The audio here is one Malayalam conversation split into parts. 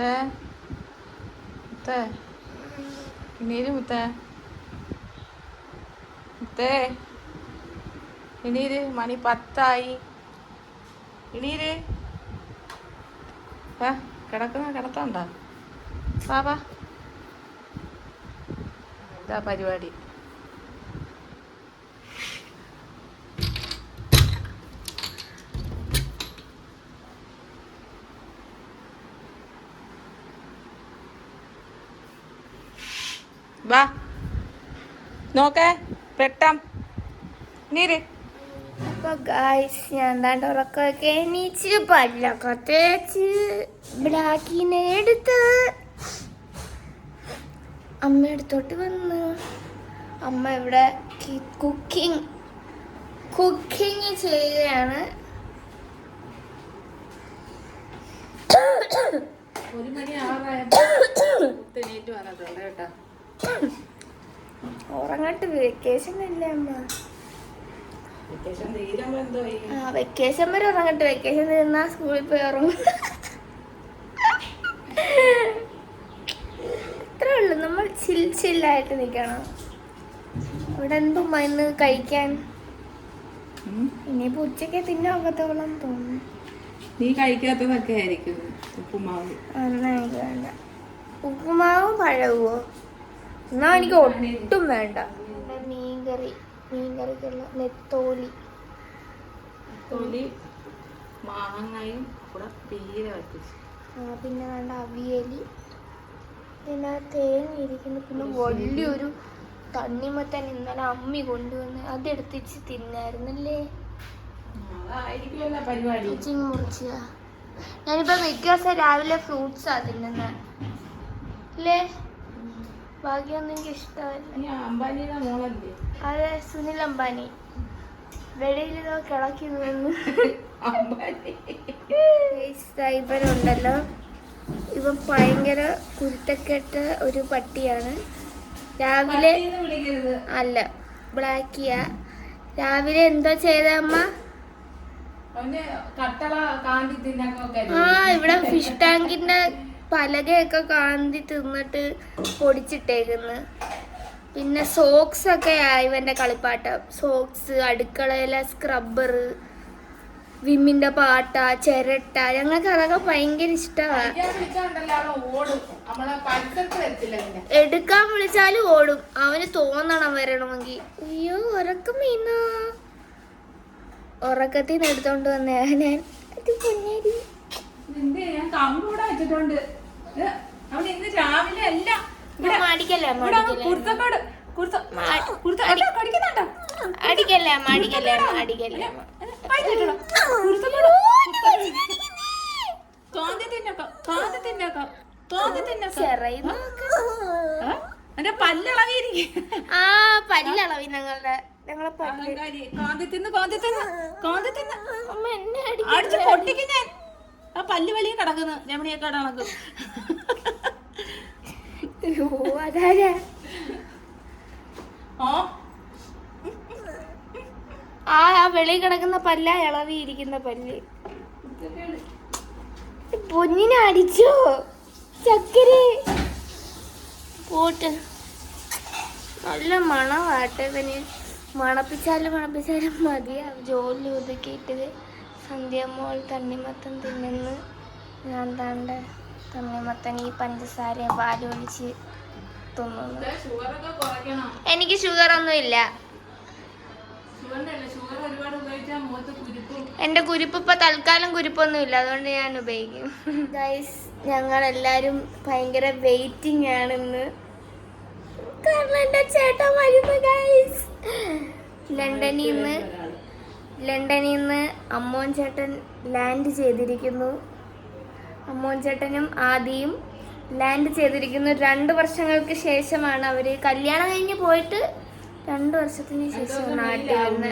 മുത്തേ മുത്തേ ഇണീര് മുത്തേ മുത്തേ ഇണീര് മണി 10 ഇണീര് വാ കിടത്തണ്ട വാ ഇതാ പരിപാടി. വാ നോക്കേ പെട്ടം നീര്. അപ്പൊ ഗായ്സ് ഞാൻ എന്താണ്ട് ഉറക്കമൊക്കെ എണീച്ച് പല്ലൊക്കെ തേച്ച് ബ്ലാക്കിനെ എടുത്ത് അമ്മ എടുത്തോട്ട് വന്ന് അമ്മ ഇവിടെ കുക്കിംഗ് ചെയ്യുകയാണ്. 1 മണി വന്നിട്ടുണ്ട് കേട്ടോ. ഉറങ്ങട്ട് വെക്കേഷൻ അല്ലേ അമ്മ. വെക്കേഷൻ വരെ ഉറങ്ങട്ടെ. വെക്കേഷൻ തീർന്നാ സ്കൂളിൽ പോയി ഉറങ്ങും. ഇത്രേ ഉള്ളു. നമ്മൾ ചില്ലായിട്ട് നിൽക്കണം. ഇവിടെ എന്തും മരുന്ന് കഴിക്കാൻ ഇനിയിപ്പോ ഉച്ചക്ക് തിന്നൊക്കത്തോളം തോന്നുന്നു. നീ കഴിക്കാത്തതൊക്കെ ആയിരിക്കും. ഉപ്പുമാവ് വേണ്ട. ഉപ്പുമാവും പഴവുമോ എന്നാ എനിക്ക് ഒട്ടും വേണ്ട. മീൻകറിക്കുള്ള നെത്തോലി മാങ്ങയും കൂടെ പീര വറ്റിച്ചു. പിന്നെ വേണ്ട അവിയല്, പിന്നെ തേങ്ങ ഇരിക്കുന്നു, പിന്നെ വലിയൊരു തണ്ണിമത്തൻ ഇന്നലെ അമ്മി കൊണ്ടുവന്ന് അതെടുത്തിച്ച് തിന്നായിരുന്നല്ലേ. മുറിച്ച ഞാനിപ്പോ മിക്ക ദിവസം രാവിലെ ഫ്രൂട്ട്സാ തിന്നുന്ന അല്ലേ. ബാക്കിയൊന്നും എനിക്ക് ഇഷ്ടമല്ല. അതെ, സുനിൽ അംബാനി വെളിയിലോ കിളക്കി നിന്ന്. ഇവനുണ്ടല്ലോ, ഇവൻ ഭയങ്കര കുരുത്തക്കെട്ട ഒരു പട്ടിയാണ്. രാവിലെ അല്ല ബ്ലാക്കിയാ. രാവിലെ എന്തോ ചെയ്ത അമ്മ? ഇവിടെ ഫിഷ് ടാങ്കിന്റെ പലകയൊക്കെ കാന്തി തിന്നിട്ട് പൊടിച്ചിട്ടേക്കുന്നു. പിന്നെ സോക്സ് ഒക്കെ ഇവന്റെ കളിപ്പാട്ടം. സോക്സ്, അടുക്കളയിലെ സ്ക്രബ്ബർ, വിമ്മിന്റെ പാട്ട, ചിരട്ട, ഞങ്ങൾക്ക് അതൊക്കെ ഭയങ്കര ഇഷ്ടമാണ്. എടുക്കാൻ വിളിച്ചാലും ഓടും. അവന് തോന്നണം വരണമെങ്കിൽ. അയ്യോ ഉറക്കം വീണ. ഉറക്കത്തിൽ നിന്ന് എടുത്തോണ്ട് വന്നേ ഞാൻ. അത് പൊന്നേരി അടിക്കല്ലേ പല്ലളവി ഞങ്ങളെ പല്ല് വലിയ കിടക്കുന്നു. രമണിയൊക്കെ കണക്ക് ആ വെളി കിടക്കുന്ന പല്ല ഇളവി ഇരിക്കുന്ന പല്ല്. പൊന്നിനെ അടിച്ചോ ചക്കര പോട്ട്. നല്ല മണവാട്ടെ. ഇവന് മണപ്പിച്ചാലും മതിയാ. ജോലി ഒതുക്കിയിട്ട് സന്ധ്യമോൾ തണ്ണിമത്തൻ തിന്നുന്നു. ഞാൻ താണ്ട തണ്ണിമത്തൻ ഈ പഞ്ചസാര പാലൊഴിച്ച് തിന്നുന്നു. എനിക്ക് ഷുഗർ ഒന്നും ഇല്ല. എന്റെ കുരുപ്പ് ഇപ്പൊ തൽക്കാലം കുരുപ്പൊന്നും ഇല്ല, അതുകൊണ്ട് ഞാൻ ഉപയോഗിക്കും. ഗൈസ്, ഞങ്ങളെല്ലാരും ഭയങ്കര വെയിറ്റിംഗ് ആണെന്ന്. കാരണം എന്റെ ചേട്ടൻ വരുന്നു ഗൈസ്. ലണ്ടനിൽ നിന്ന് അമ്മോൻ ചേട്ടൻ ലാൻഡ് ചെയ്തിരിക്കുന്നു. അമ്മോൻ ചേട്ടനും ആദിയും ലാൻഡ് ചെയ്തിരിക്കുന്നു. 2 വർഷങ്ങൾക്ക് ശേഷമാണ് അവര് കല്യാണം കഴിഞ്ഞ് പോയിട്ട് 2 വർഷത്തിന് ശേഷം നാട്ടിൽ വന്ന്.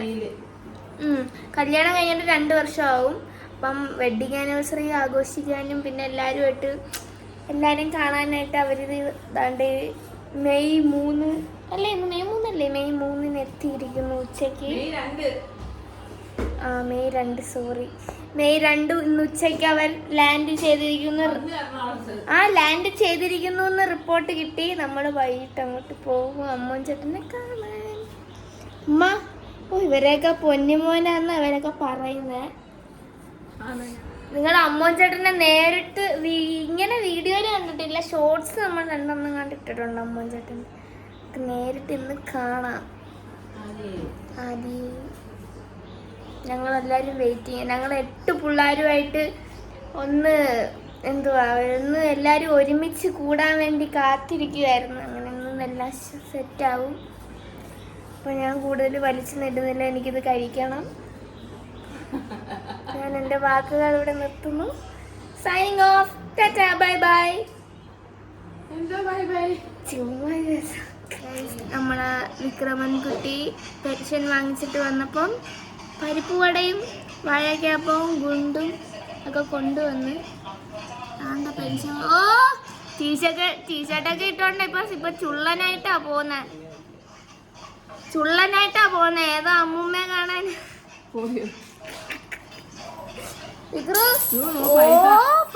കല്യാണം കഴിഞ്ഞിട്ട് 2 വർഷമാവും. അപ്പം വെഡിങ് ആനിവേഴ്സറി ആഘോഷിക്കാനും പിന്നെ എല്ലാവരും കാണാനായിട്ട് അവരിത് ദാണ്ട് മെയ് 3 അല്ലേ, ഇന്ന് മെയ് 3 അല്ലേ, മെയ് 3 എത്തിയിരിക്കുന്നു ഉച്ചയ്ക്ക്. മെയ് 2 സോറി മെയ് 2 ഇന്ന് ഉച്ചയ്ക്ക് അവർ ലാൻഡ് ചെയ്തിരിക്കുന്നു എന്ന് റിപ്പോർട്ട് കിട്ടി. നമ്മൾ വൈകിട്ട് അങ്ങോട്ട് പോകും അമ്മോൻ ചേട്ടനെ കാണാൻ. അമ്മ ഇവരെയൊക്കെ പൊന്നുമോനാന്ന് അവരൊക്കെ പറയുന്നേ. നിങ്ങൾ അമ്മോൻ ചേട്ടനെ നേരിട്ട് ഇങ്ങനെ വീഡിയോയിൽ കണ്ടിട്ടില്ല, ഷോർട്സ് നമ്മൾ രണ്ടെണ്ണം കണ്ടിട്ടിട്ടുണ്ട്. അമ്മോൻ ചേട്ടൻ നേരിട്ട് ഇന്ന് കാണാം. ഞങ്ങളെല്ലാവരും വെയിറ്റ് ചെയ്യാം. ഞങ്ങൾ 8 പിള്ളേരുമായിട്ട് ഒന്ന് എല്ലാവരും ഒരുമിച്ച് കൂടാൻ വേണ്ടി കാത്തിരിക്കുമായിരുന്നു. അങ്ങനെ ഒന്നും എല്ലാം സെറ്റാവും. അപ്പോൾ ഞാൻ കൂടുതൽ വലിച്ചു നിടുന്നില്ല, എനിക്കിത് കഴിക്കണം. ഞാൻ എൻ്റെ വാക്കുകൾ ഇവിടെ നിർത്തുന്നു. Signing off. Tata bye bye. ചുമ്മാ നമ്മളെ വിക്രമൻ കുട്ടി പെൻഷൻ വാങ്ങിച്ചിട്ട് വന്നപ്പം പരിപ്പ് വടയും വാഴക്കാപ്പവും ഗുണ്ടും ഒക്കെ കൊണ്ടുവന്ന് പെൻഷൻ. ടീഷർട്ടൊക്കെ ഇട്ടോണ്ട് ഇപ്പൊ ചുള്ളനായിട്ടാ പോന്നെ. ഏതോ അമ്മൂമ്മയെ കാണാൻ.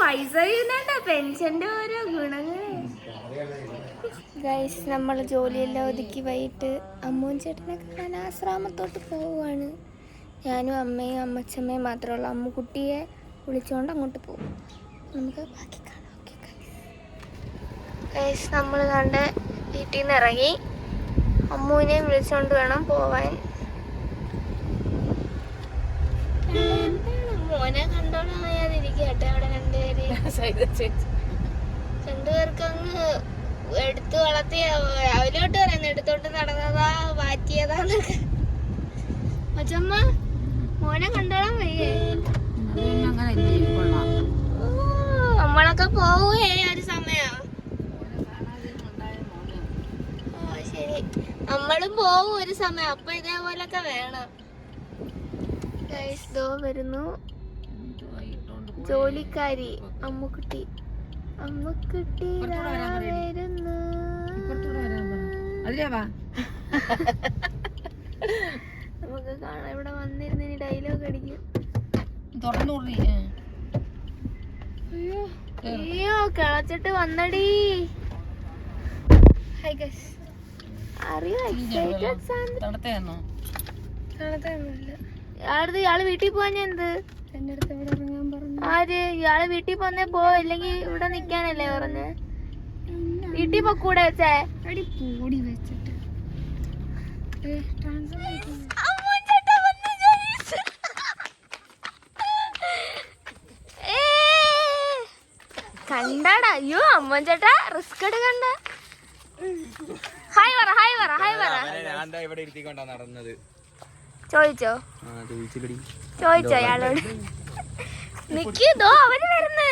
പൈസ പെൻഷന്റെ ഓരോ ഗുണങ്ങളെ. ഗൈസ് നമ്മൾ ജോലിയെല്ലാം ഒതുക്കി വൈകിട്ട് അമ്മൂൻ ചേട്ടനെ കാണാൻ ആശ്രാമത്തോട്ട് പോവുകയാണ്. ഞാനും അമ്മയും അമ്മച്ചമ്മയും മാത്രമേ ഉള്ളൂ. അമ്മുക്കുട്ടിയെ വിളിച്ചുകൊണ്ട് അങ്ങോട്ട് പോകും. നമുക്ക് ബാക്കി കാണാം. ഓക്കെ ഗൈസ് നമ്മൾ കണ്ട് വീട്ടിൽ നിന്ന് ഇറങ്ങി. അമ്മുവിനെ വിളിച്ചുകൊണ്ട് വേണം പോവാൻ. മോനെ കണ്ടോളാൻ വയ്യാതിരിക്കട്ടെ. അവിടെ രണ്ടുപേർക്ക് അങ്ങ് എടുത്തു വളർത്തിയ അവലോട്ട് പറയുന്നു. എടുത്തോട്ട് നടന്നതാ മാറ്റിയതാന്നൊക്കെ. അച്ഛമ്മ മോനെ കണ്ടോളാൻ വയ്യേ? നമ്മളൊക്കെ പോവേ ഒരു സമയം. ശരി, നമ്മളും പോവും ഒരു സമയം. അപ്പൊ ഇതേപോലൊക്കെ വേണം. ദോ വരുന്നു ജോലിക്കാരി അമ്മുക്കുട്ടി. വരുന്നു. നമുക്ക് കാണാം. ഇവിടെ വന്നിരുന്ന് ഇനി ഡയലോഗ് അടിക്കും. അയ്യോ കിളച്ചിട്ട് വന്നടി. ഇയാള് വീട്ടിൽ പോവാൻ എന്ത്? എന്റെ അടുത്ത് ഇവിടെ ഇറങ്ങാൻ പറഞ്ഞു. ആര്? ഇയാള് വീട്ടിൽ പോന്നേ പോ, ഇല്ലെങ്കിൽ ഇവിടെ നിക്കാനല്ലേ പറഞ്ഞേ? വീട്ടിൽ പൊക്കൂടെ വെച്ചേ? പൂടി വെച്ചിട്ട് കണ്ടാടാ. അയ്യോ അമ്മൻ ചേട്ടാ റിസ്ക് എടുക്കണ്ട. ഹായ് പറ. ചോദിച്ചോ അയാളോട്? നിക്കോ അവര് വരുന്ന്.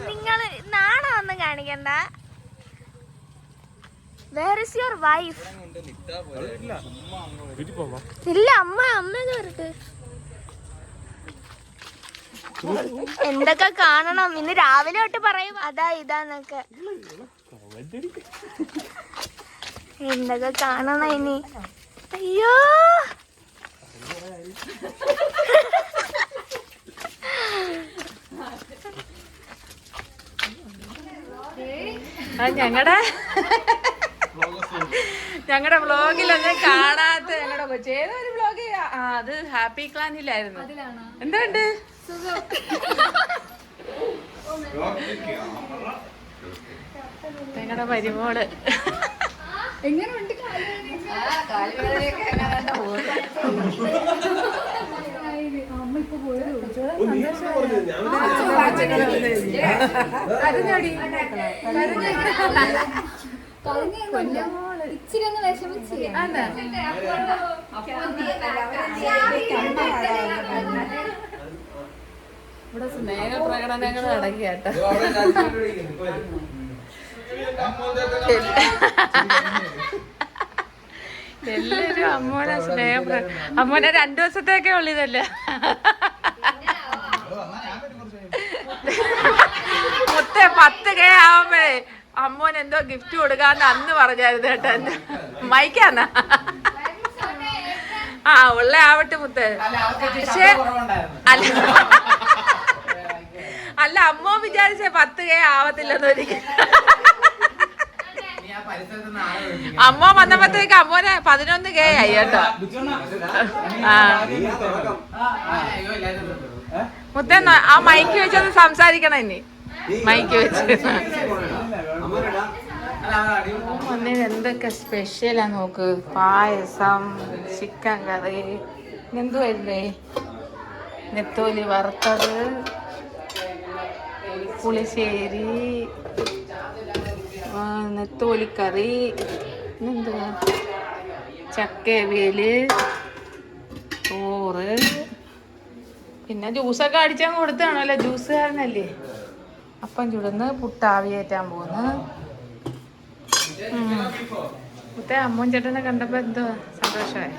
നിങ്ങള് നാണമൊന്നും കാണിക്കണ്ട. Where is your wife? ഇല്ല അമ്മ വരട്ടെ. എന്തൊക്കെ കാണണം ഇന്ന് രാവിലെ തൊട്ട് പറയും അതാ ഇതാന്നൊക്കെ. എന്തൊക്കെ കാണണം ഇനി. അയ്യോ ഞങ്ങളുടെ വ്ളോഗിലൊന്നും കാണാത്ത ഞങ്ങളുടെ കൊച്ചു ഏതൊരു വ്ളോഗ്. അത് ഹാപ്പി ക്ലാനിലായിരുന്നു. എന്തുണ്ട് ഞങ്ങളുടെ മരുമോള് എങ്ങനെയുണ്ട്? അമ്മ ഇപ്പൊ പോയത് ഇച്ചിരി ഒന്ന് വിഷമിച്ച് ഇവിടെ സ്നേഹപ്രകടനങ്ങൾ അടങ്ങിയാട്ടോ. എല്ലാരും അമ്മോനെ അമ്മോനെ 2 ദിവസത്തേക്കേ ഉള്ളിതല്ല. മൊത്തം 10K ആവുമ്പോഴേ അമ്മോൻ എന്തോ ഗിഫ്റ്റ് കൊടുക്കാന്ന് അന്ന് പറഞ്ഞായിരുന്നു കേട്ടോ. മൈക്കാന്നാ? ആ ഉള്ള ആവട്ടെ മുത്ത്. പക്ഷെ അല്ല അല്ല അമ്മ വിചാരിച്ച 10K ആവത്തില്ലെന്ന് ഒരിക്കലും. അമ്മ വന്നപ്പോഴത്തേക്ക് അമ്മോനെ 11K ആയി കേട്ടോ. ആ മുത്തേ ആ മൈക്ക് വെച്ചൊന്ന് സംസാരിക്കണം ഇനി. മൈക്ക് വെച്ച് എന്തൊക്കെ സ്പെഷ്യലാ നോക്ക്. പായസം, ചിക്കൻ കറി, എന്തുവല്ലേ, നെത്തോലി വറുത്തത്, പുളിശ്ശേരി, നെത്തോലിക്കറി, എന്തുവാ, ചക്കവിയല്, ചോറ്, പിന്നെ ജ്യൂസൊക്കെ അടിച്ചാൽ കൊടുത്താണല്ലോ, ജ്യൂസുകാരനല്ലേ. അപ്പം ചുടുന്ന്, പുട്ടാവിയേറ്റാൻ പോകുന്നു. മുത്തേ അമ്മൂൻ ചേട്ടനെ കണ്ടപ്പോ എന്തോ സന്തോഷമായി,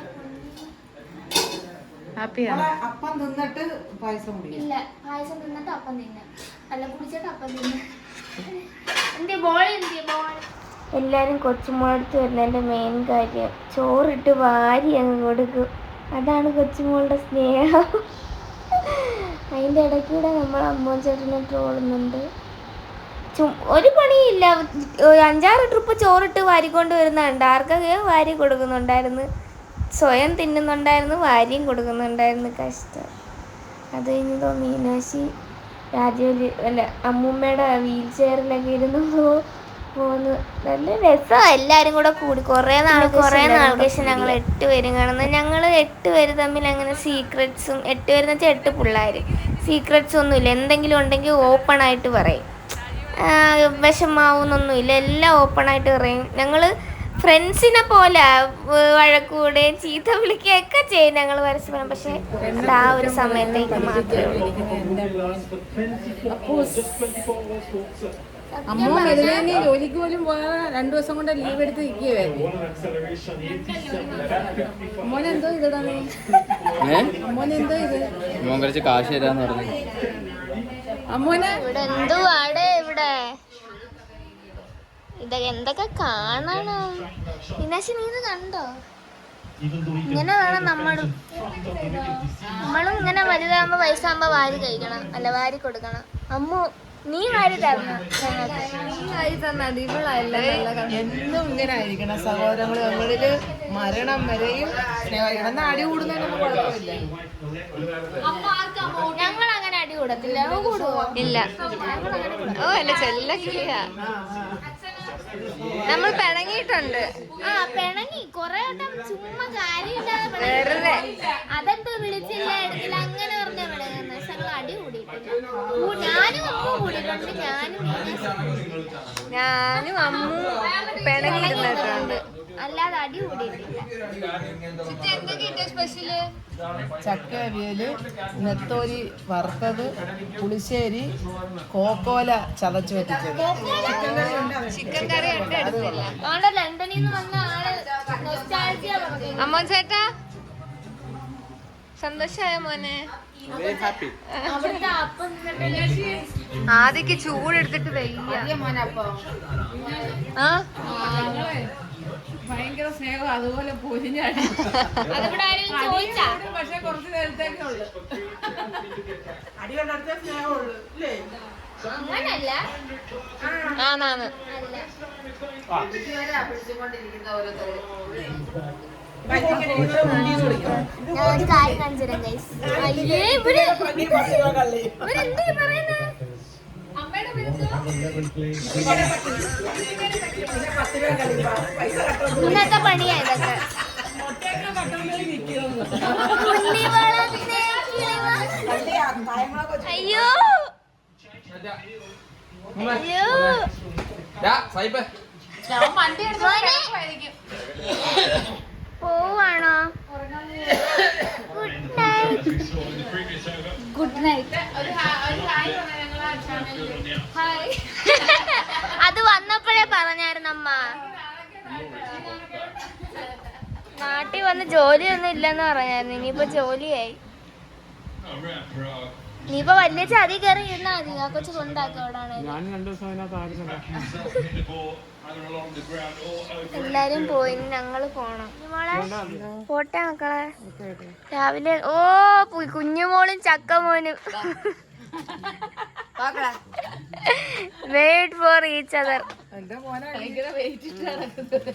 ഹാപ്പിയാണ്. അപ്പം തിന്നിട്ട് പായസം ഇല്ല, പായസം തിന്നിട്ട് അപ്പം തിന്നെ, അല്ല കുടിച്ചിട്ട് അപ്പം തിന്നെ. എന്റെ ബോൾ എല്ലാരും കൊച്ചുമോളടുത്ത് വരുന്നതിന്റെ മെയിൻ കാര്യം ചോറിട്ട് വാരി അങ്ങ് കൊടുക്കും. അതാണ് കൊച്ചുമോളുടെ സ്നേഹം. അതിന്റെ ഇടയ്ക്കൂടെ നമ്മൾ അമ്മൂൻ ചേട്ടനെ ട്രോളുന്നുണ്ട്. ഒരു പണിയില്ല, 5-6 ട്രിപ്പ് ചോറിട്ട് വാരിക്കൊണ്ട് വരുന്നുണ്ട്. ആർക്കൊക്കെ വാരി കൊടുക്കുന്നുണ്ടായിരുന്നു, സ്വയം തിന്നുന്നുണ്ടായിരുന്നു, വാരിയും കൊടുക്കുന്നുണ്ടായിരുന്നു. കഷ്ടം. അത് കഴിഞ്ഞതോ മീനാക്ഷി രാജോലി അല്ല അമ്മൂമ്മയുടെ വീൽ ചെയറിലൊക്കെ ഇരുന്ന് പോന്ന്. നല്ല രസമാണ്. എല്ലാവരും കൂടെ കൂടി കുറേ നാൾക്ക് ശേഷം ഞങ്ങൾ 8 പേരും കാണുന്നത്. ഞങ്ങൾ 8 പേര് തമ്മിൽ അങ്ങനെ സീക്രട്സും, 8 പേരെന്ന് വെച്ചാൽ 8 പിള്ളേർ, സീക്രട്സ് ഒന്നുമില്ല. എന്തെങ്കിലും ഉണ്ടെങ്കിൽ ഓപ്പൺ ആയിട്ട് പറയും, വിഷമാവുന്നൊന്നുമില്ല, എല്ലാം ഓപ്പൺ ആയിട്ട് പറയും. ഞങ്ങൾ ഫ്രണ്ട്സിനെ പോലെ വഴക്കൂടുകയും ചീത്ത വിളിക്കുകയൊക്കെ ചെയ്യും ഞങ്ങൾ പരസ്പരം. പക്ഷെ ആ ഒരു സമയത്തേക്ക് മാത്രമേ ഉള്ളൂ. അമ്മ മെതിലേനെ ജോലിക്ക് പോലും പോയാൽ 2 ദിവസം കൊണ്ട് ലീവ് എടുത്ത് നിൽക്കുകയായിരുന്നു. അമ്മോനെന്തോ ഇതാണ്, അമ്മോനെന്തോ ഇത്, മോൻ കുറച്ച് കാശ് തരാന്ന് പറഞ്ഞു. അമ്മോനെ ഇവിടെ എന്തുവാടെ, ഇവിടെ ഇതൊക്കെ എന്തൊക്കെ കാണണം. മീനാക്ഷി നീ ഇത് കണ്ടോ? ഇങ്ങനെ വേണം നമ്മളും ഇങ്ങനെ വലുതാകുമ്പോ വയസ്സാകുമ്പോ വാരി കഴിക്കണം, അല്ല വാരി കൊടുക്കണം. അമ്മു നീ വാരി തരണം, എന്നും ഇങ്ങനെ ആയിരിക്കണം സഹോദരങ്ങൾ തമ്മില് മരണം വരെയും സ്നേഹിക്കണം. അടി കൂടുന്നതിനൊന്നും കുഴപ്പമില്ല. ഞങ്ങൾ അങ്ങനെ അടി കൂടത്തില്ല. കൂടുവോ? ഇല്ല. ഓ അല്ല ചെല്ല കിളിയാ, നമ്മൾ പിണങ്ങിയിട്ടുണ്ട്. ആ പിണങ്ങി കൊറേ വട്ടം ചുമ്മാ കാര്യമില്ലാതെ അതെന്തോ വിളിച്ചില്ല എടുത്തില്ല അങ്ങനെ പറഞ്ഞ പിണങ്ങുന്ന. പക്ഷെ ഞങ്ങൾ അടി കൂടിയിട്ടില്ല. ഞാനും അമ്മ കൂടിയിട്ടുണ്ട്, ഞാനും അമ്മ പിണങ്ങിയിട്ടുണ്ട്, അല്ലാതെ അടി കൂടിയിട്ടില്ല. എന്തൊക്കെയാ സ്പെഷ്യല്? ചക്കവിയല്, നെത്തോലി വറുത്തത്, പുളിശ്ശേരി, കോക്കോല ചതച്ചു വെച്ചത്, ചിക്കൻ കറി ഉണ്ട് എടുത്തില്ല. ലണ്ടനിൽ നിന്ന് വന്ന ആള് അമ്മ ചേട്ടാ സന്തോഷായ മോനെ? ആദ്യക്ക് ചൂടെടുത്തിട്ട് വയ്യ ആ ഭയങ്കര സ്നേഹം, അതുപോലെ പൊരിഞ്ഞാടി. പക്ഷെ കുറച്ച് നേരത്തേക്കേ ഉള്ളു. അങ്ങനല്ല ആന്നാന്ന് ഞാൻ ഒരു കാര്യം കാണിച്ചു തരാം ഗൈസ്. ഇവരെന്താ പറയുന്നത്? ഇന്നത്തെ പണിയാ ഇതൊക്കെ. അയ്യോ അയ്യോ പോവാണോ? Good night. അത് വന്നപ്പോഴേ പറഞ്ഞായിരുന്നമ്മ. നാട്ടിൽ വന്ന് ജോലിയൊന്നും ഇല്ലെന്ന് പറഞ്ഞായിരുന്നു. ഇനിയിപ്പോ ജോലിയായി. നീയിപ്പോ വലിയ ചതി കയറി ഇരുന്നാ മതി ആ കൊച്ചു കൊണ്ടാക്കും അവിടെ എല്ലാരും പോയി ഞങ്ങള് പോണം മോളെ പോട്ടെ മക്കളെ രാവിലെ ഓ കുഞ്ഞുമോളും ചക്കമോനും വെയിറ്റ് ഫോർ ഈച്ച് അതർ എന്റെ മോനെ ഭയങ്കര വെയിറ്റ് ഇട്ട് നടക്കുന്നത്.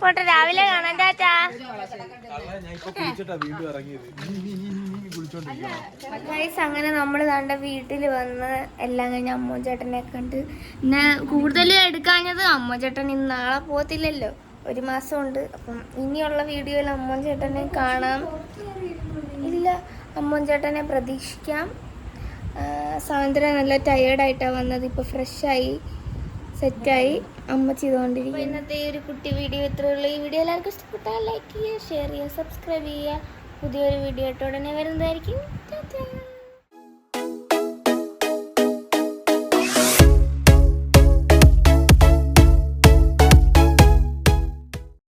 പോട്ടെ രാവിലെ കാണാം ടാറ്റാ ഗൈസ്. അങ്ങനെ നമ്മൾ താണ്ട വീട്ടിൽ വന്ന് എല്ലാം കഴിഞ്ഞ് അമ്മോ ചേട്ടനെ കണ്ട് പിന്നെ കൂടുതൽ എടുക്കാഞ്ഞത് അമ്മോ ചേട്ടൻ ഇന്ന് നാളെ പോകത്തില്ലല്ലോ, 1 മാസം ഉണ്ട്. അപ്പം ഇനിയുള്ള വീഡിയോയിൽ അമ്മോ ചേട്ടനെ കാണാം. ഇല്ല, അമ്മോ ചേട്ടനെ പ്രതീക്ഷിക്കാം. സായന്ത്രം നല്ല ടയേർഡായിട്ടാണ് വന്നത്, ഇപ്പോൾ ഫ്രഷായി സെറ്റായി അമ്മ ചെയ്തുകൊണ്ടിരിക്കും. ഇന്നത്തെ ഈ ഒരു കുട്ടി വീഡിയോ ഇത്രയേ ഉള്ളൂ. ഈ വീഡിയോ എല്ലാവർക്കും ഇഷ്ടപ്പെട്ടാൽ ലൈക്ക് ചെയ്യുക, ഷെയർ ചെയ്യുക, സബ്സ്ക്രൈബ് ചെയ്യുക. പുതിയൊരു വീഡിയോ ആയിട്ട് ഉടനെ വരുന്നതായിരിക്കും.